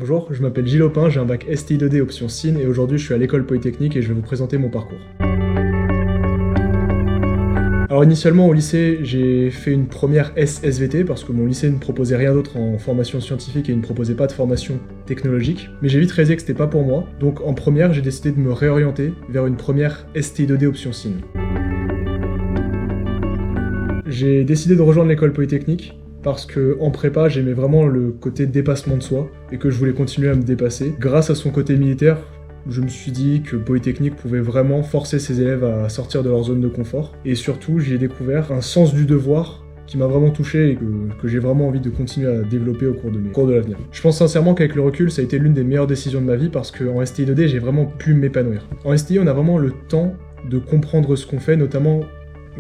Bonjour, je m'appelle Gilles Opin, j'ai un bac STI2D option SIN et aujourd'hui je suis à l'école polytechnique et je vais vous présenter mon parcours. Alors initialement au lycée, j'ai fait une première SVT parce que mon lycée ne proposait rien d'autre en formation scientifique et il ne proposait pas de formation technologique. Mais j'ai vite réalisé que c'était pas pour moi, donc en première j'ai décidé de me réorienter vers une première STI2D option SIN. J'ai décidé de rejoindre l'école polytechnique parce que en prépa, j'aimais vraiment le côté dépassement de soi et que je voulais continuer à me dépasser. Grâce à son côté militaire, je me suis dit que Polytechnique pouvait vraiment forcer ses élèves à sortir de leur zone de confort. Et surtout, j'y ai découvert un sens du devoir qui m'a vraiment touché et que j'ai vraiment envie de continuer à développer au cours de l'avenir. Je pense sincèrement qu'avec le recul, ça a été l'une des meilleures décisions de ma vie parce qu'en STI2D, j'ai vraiment pu m'épanouir. En STI, on a vraiment le temps de comprendre ce qu'on fait, notamment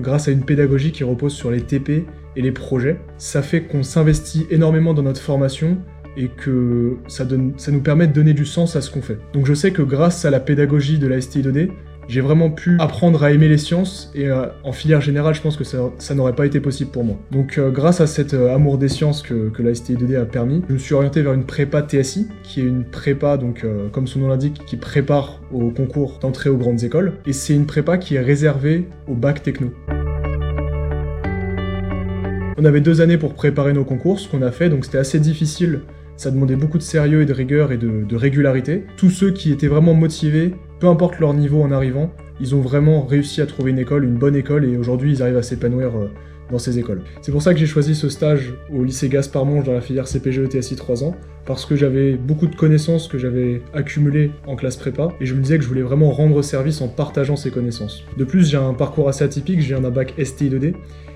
grâce à une pédagogie qui repose sur les TP et les projets. Ça fait qu'on s'investit énormément dans notre formation et que ça nous permet de donner du sens à ce qu'on fait. Donc je sais que grâce à la pédagogie de la STI2D, j'ai vraiment pu apprendre à aimer les sciences et en filière générale, je pense que ça n'aurait pas été possible pour moi. Donc grâce à cet amour des sciences que la STI2D a permis, je me suis orienté vers une prépa TSI, qui est une prépa, donc comme son nom l'indique, qui prépare au concours d'entrée aux grandes écoles. Et c'est une prépa qui est réservée au bac techno. On avait 2 années pour préparer nos concours, ce qu'on a fait, donc c'était assez difficile. Ça demandait beaucoup de sérieux et de rigueur et de régularité. Tous ceux qui étaient vraiment motivés, peu importe leur niveau en arrivant, ils ont vraiment réussi à trouver une école, une bonne école, et aujourd'hui ils arrivent à s'épanouir dans ces écoles. C'est pour ça que j'ai choisi ce stage au lycée Gaspard Monge dans la filière CPGE TSI 3 ans, parce que j'avais beaucoup de connaissances que j'avais accumulées en classe prépa, et je me disais que je voulais vraiment rendre service en partageant ces connaissances. De plus, j'ai un parcours assez atypique, je viens d'un bac STI2D,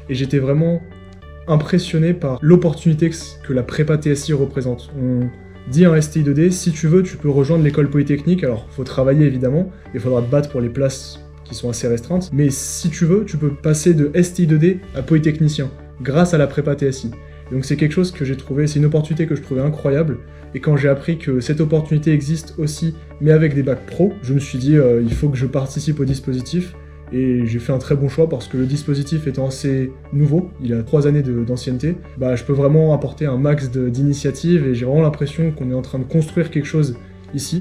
et j'étais vraiment impressionné par l'opportunité que la prépa TSI représente. On dit en STI2D, si tu veux, tu peux rejoindre l'école polytechnique, alors faut travailler évidemment, il faudra te battre pour les places qui sont assez restreintes, mais si tu veux, tu peux passer de STI2D à polytechnicien, grâce à la prépa TSI. Et donc c'est quelque chose que j'ai trouvé, c'est une opportunité que je trouvais incroyable, et quand j'ai appris que cette opportunité existe aussi, mais avec des bacs pro, je me suis dit, il faut que je participe au dispositif. Et j'ai fait un très bon choix parce que le dispositif étant assez nouveau, il a 3 années d'ancienneté, je peux vraiment apporter un max d'initiatives et j'ai vraiment l'impression qu'on est en train de construire quelque chose ici.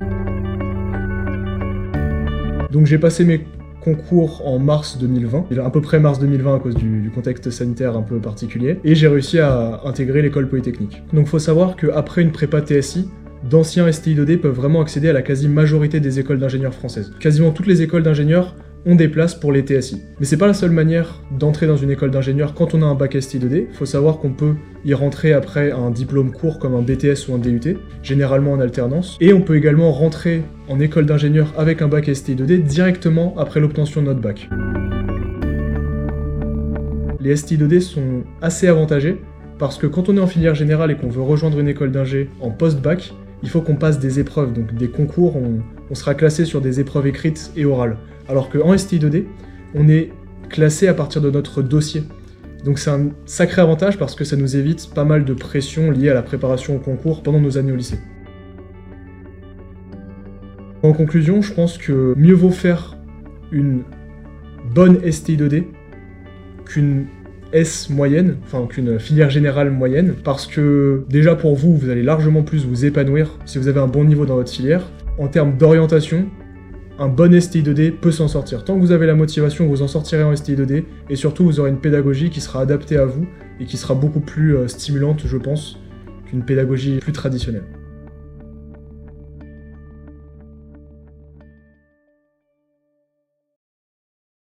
Donc j'ai passé mes concours en mars 2020, à peu près mars 2020 à cause du contexte sanitaire un peu particulier, et j'ai réussi à intégrer l'école polytechnique. Donc faut savoir qu'après une prépa TSI, d'anciens STI2D peuvent vraiment accéder à la quasi-majorité des écoles d'ingénieurs françaises. Quasiment toutes les écoles d'ingénieurs ont des places pour les TSI. Mais c'est pas la seule manière d'entrer dans une école d'ingénieur quand on a un bac STI2D. Faut savoir qu'on peut y rentrer après un diplôme court comme un BTS ou un DUT, généralement en alternance. Et on peut également rentrer en école d'ingénieur avec un bac STI2D directement après l'obtention de notre bac. Les STI2D sont assez avantagés parce que quand on est en filière générale et qu'on veut rejoindre une école d'ingé en post-bac, il faut qu'on passe des épreuves, donc des concours, on sera classé sur des épreuves écrites et orales. Alors qu'en STI2D, on est classé à partir de notre dossier. Donc c'est un sacré avantage parce que ça nous évite pas mal de pression liée à la préparation au concours pendant nos années au lycée. En conclusion, je pense que mieux vaut faire une bonne STI2D qu'une S moyenne, enfin qu'une filière générale moyenne, parce que déjà pour vous, vous allez largement plus vous épanouir si vous avez un bon niveau dans votre filière. En termes d'orientation, un bon STI2D peut s'en sortir. Tant que vous avez la motivation, vous en sortirez en STI2D, et surtout vous aurez une pédagogie qui sera adaptée à vous, et qui sera beaucoup plus stimulante, je pense, qu'une pédagogie plus traditionnelle.